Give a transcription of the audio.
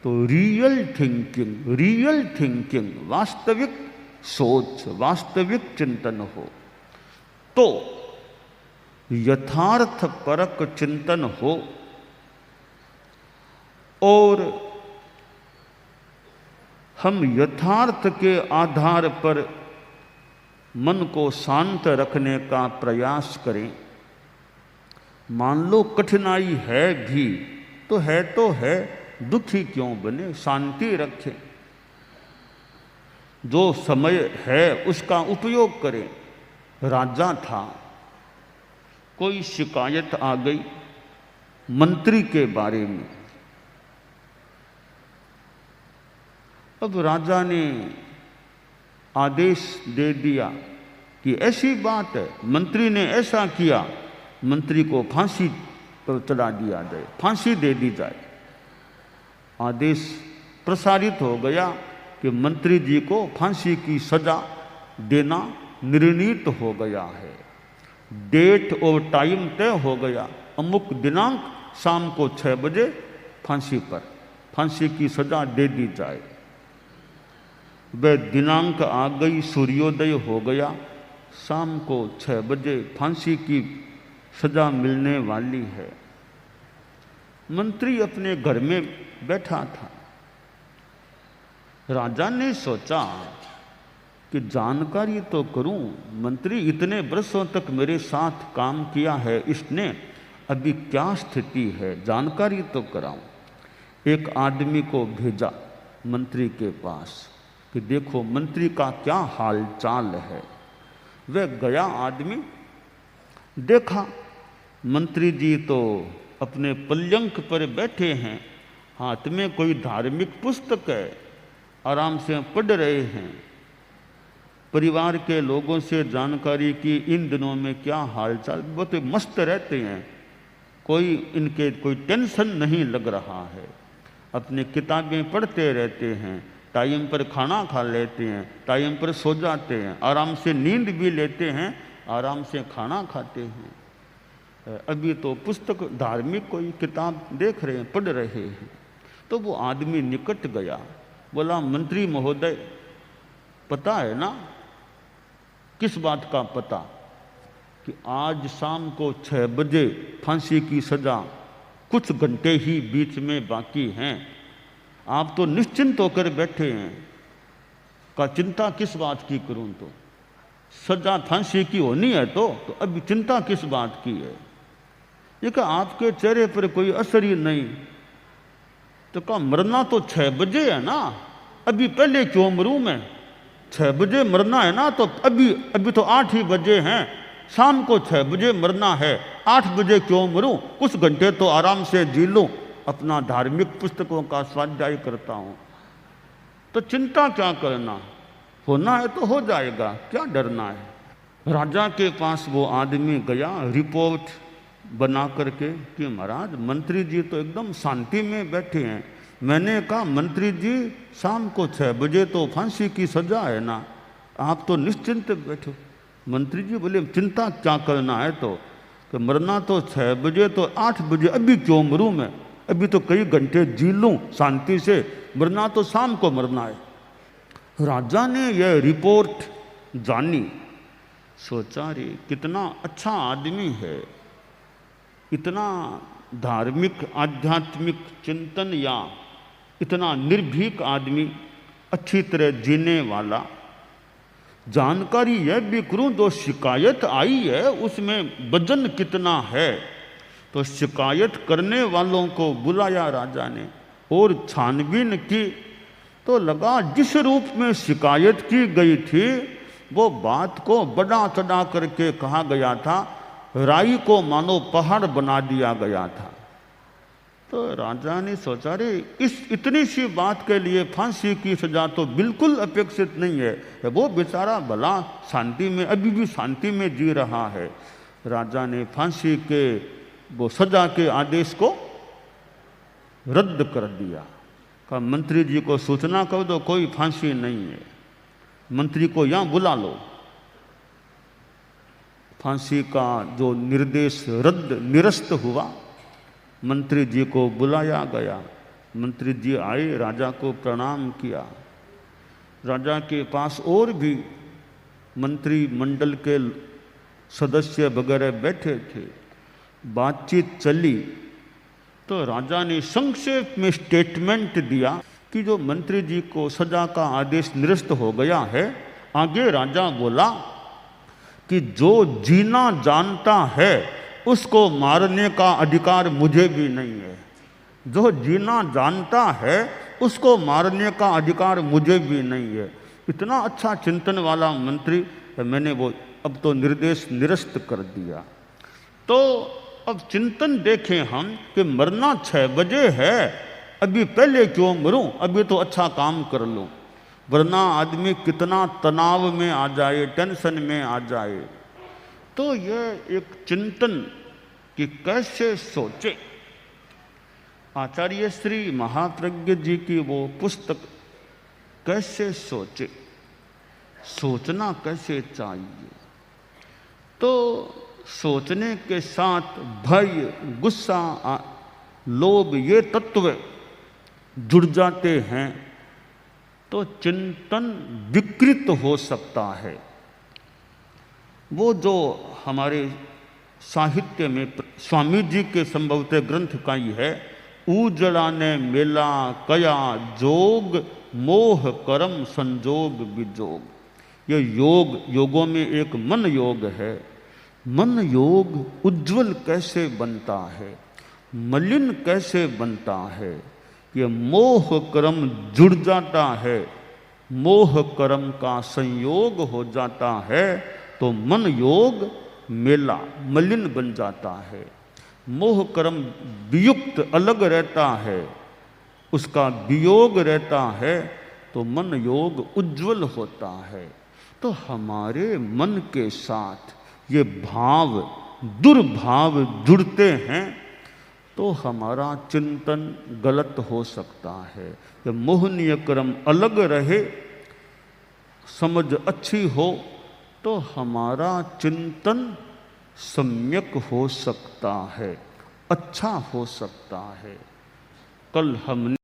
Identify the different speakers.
Speaker 1: तो real thinking, वास्तविक सोच, वास्तविक चिंतन हो, तो यथार्थ परक चिंतन हो और हम यथार्थ के आधार पर मन को शांत रखने का प्रयास करें। मान लो कठिनाई है भी तो है, दुखी क्यों बने, शांति रखें। जो समय है उसका उपयोग करें। राजा था, कोई शिकायत आ गई मंत्री के बारे में। अब राजा ने आदेश दे दिया कि ऐसी बात है, मंत्री ने ऐसा किया, मंत्री को फांसी पर चढ़ा दिया जाए, फांसी दे दी जाए। आदेश प्रसारित हो गया कि मंत्री जी को फांसी की सजा देना निर्णीत हो गया है। डेट और टाइम तय हो गया, अमुक दिनांक शाम को 6 बजे फांसी पर फांसी की सजा दे दी जाए। वह दिनांक आ गई, सूर्योदय हो गया, शाम को 6 बजे फांसी की सजा मिलने वाली है। मंत्री अपने घर में बैठा था। राजा ने सोचा कि जानकारी तो करूं, मंत्री इतने वर्षों तक मेरे साथ काम किया है, इसने अभी क्या स्थिति है, जानकारी तो कराऊं। एक आदमी को भेजा मंत्री के पास कि देखो मंत्री का क्या हाल चाल है। वह गया, आदमी देखा मंत्री जी तो अपने पल्यंक पर बैठे हैं, हाथ में कोई धार्मिक पुस्तक है, आराम से पढ़ रहे हैं। परिवार के लोगों से जानकारी की इन दिनों में क्या हालचाल, बहुत मस्त रहते हैं, कोई टेंशन नहीं लग रहा है, अपने किताबें पढ़ते रहते हैं, टाइम पर खाना खा लेते हैं, टाइम पर सो जाते हैं, आराम से नींद भी लेते हैं, आराम से खाना खाते हैं। अभी तो पुस्तक धार्मिक कोई किताब देख रहे हैं, पढ़ रहे हैं। तो वो आदमी निकट गया, बोला मंत्री महोदय पता है ना, किस बात का पता, कि आज शाम को 6 बजे फांसी की सजा कुछ घंटे ही बीच में बाकी हैं, आप तो निश्चिंत होकर बैठे हैं। का चिंता किस बात की करूं, तो सजा फांसी की होनी है तो अभी चिंता किस बात की है। ये कहा आपके चेहरे पर कोई असर ही नहीं। तो कहा मरना तो 6 बजे है ना, अभी पहले क्यों मरूं मैं, 6 बजे मरना है ना, तो अभी तो 8 ही बजे हैं, शाम को 6 बजे मरना है, 8 बजे क्यों मरूं, कुछ घंटे तो आराम से जी लूं, अपना धार्मिक पुस्तकों का स्वाध्याय करता हूं। तो चिंता क्या करना, होना है तो हो जाएगा, क्या डरना है। राजा के पास वो आदमी गया रिपोर्ट बना करके कि महाराज मंत्री जी तो एकदम शांति में बैठे हैं। मैंने कहा मंत्री जी शाम को 6 बजे तो फांसी की सजा है ना, आप तो निश्चिंत बैठो। मंत्री जी बोले चिंता क्या करना है, तो मरना तो 6 बजे तो 8 बजे, अभी क्यों मरूं मैं, अभी तो कई घंटे जी लूं शांति से, मरना तो शाम को मरना है। राजा ने यह रिपोर्ट जानी, सोचा रे कितना अच्छा आदमी है, इतना धार्मिक आध्यात्मिक चिंतन या इतना निर्भीक आदमी, अच्छी तरह जीने वाला। जानकारी यह भी करूं, जो शिकायत आई है उसमें वजन कितना है। तो शिकायत करने वालों को बुलाया राजा ने और छानबीन की, तो लगा जिस रूप में शिकायत की गई थी वो बात को बढ़ा चढ़ा करके कहा गया था, राई को मानो पहाड़ बना दिया गया था। तो राजा ने सोचा रे इस इतनी सी बात के लिए फांसी की सजा तो बिल्कुल अपेक्षित नहीं है, वो बेचारा भला शांति में, अभी भी शांति में जी रहा है। राजा ने फांसी के वो सजा के आदेश को रद्द कर दिया। कहा मंत्री जी को सूचना कर दो कोई फांसी नहीं है, मंत्री को यहाँ बुला लो। फांसी का जो निर्देश निरस्त हुआ, मंत्री जी को बुलाया गया। मंत्री जी आए, राजा को प्रणाम किया। राजा के पास और भी मंत्री मंडल के सदस्य वगैरह बैठे थे। बातचीत चली तो राजा ने संक्षेप में स्टेटमेंट दिया कि जो मंत्री जी को सजा का आदेश निरस्त हो गया है। आगे राजा बोला कि जो जीना जानता है उसको मारने का अधिकार मुझे भी नहीं है। जो जीना जानता है उसको मारने का अधिकार मुझे भी नहीं है। इतना अच्छा चिंतन वाला मंत्री, मैंने वो अब तो निर्देश निरस्त कर दिया। तो अब चिंतन देखें हम कि मरना 6 बजे है, अभी पहले क्यों मरूं, अभी तो अच्छा काम कर लूं, वरना आदमी कितना तनाव में आ जाए, टेंशन में आ जाए। तो यह एक चिंतन कि कैसे सोचे। आचार्य श्री महाप्रज्ञ जी की वो पुस्तक कैसे सोचे, सोचना कैसे चाहिए। तो सोचने के साथ भय, गुस्सा, लोभ ये तत्व जुड़ जाते हैं तो चिंतन विकृत हो सकता है। वो जो हमारे साहित्य में स्वामी जी के संभवतः ग्रंथ का ही है, उजड़ा ने मेला कया जोग, मोह करम संजोग विजोग। ये योग, योगों में एक मन योग है। मन योग उज्जवल कैसे बनता है, मलिन कैसे बनता है। ये मोह कर्म जुड़ जाता है, मोह कर्म का संयोग हो जाता है तो मन योग मेला मलिन बन जाता है। मोह कर्म वियुक्त अलग रहता है, उसका वियोग रहता है तो मन योग उज्जवल होता है। तो हमारे मन के साथ ये भाव, दुर्भाव जुड़ते हैं तो हमारा चिंतन गलत हो सकता है। जब मोहनीय कर्म अलग रहे, समझ अच्छी हो तो हमारा चिंतन सम्यक हो सकता है, अच्छा हो सकता है। कल हमने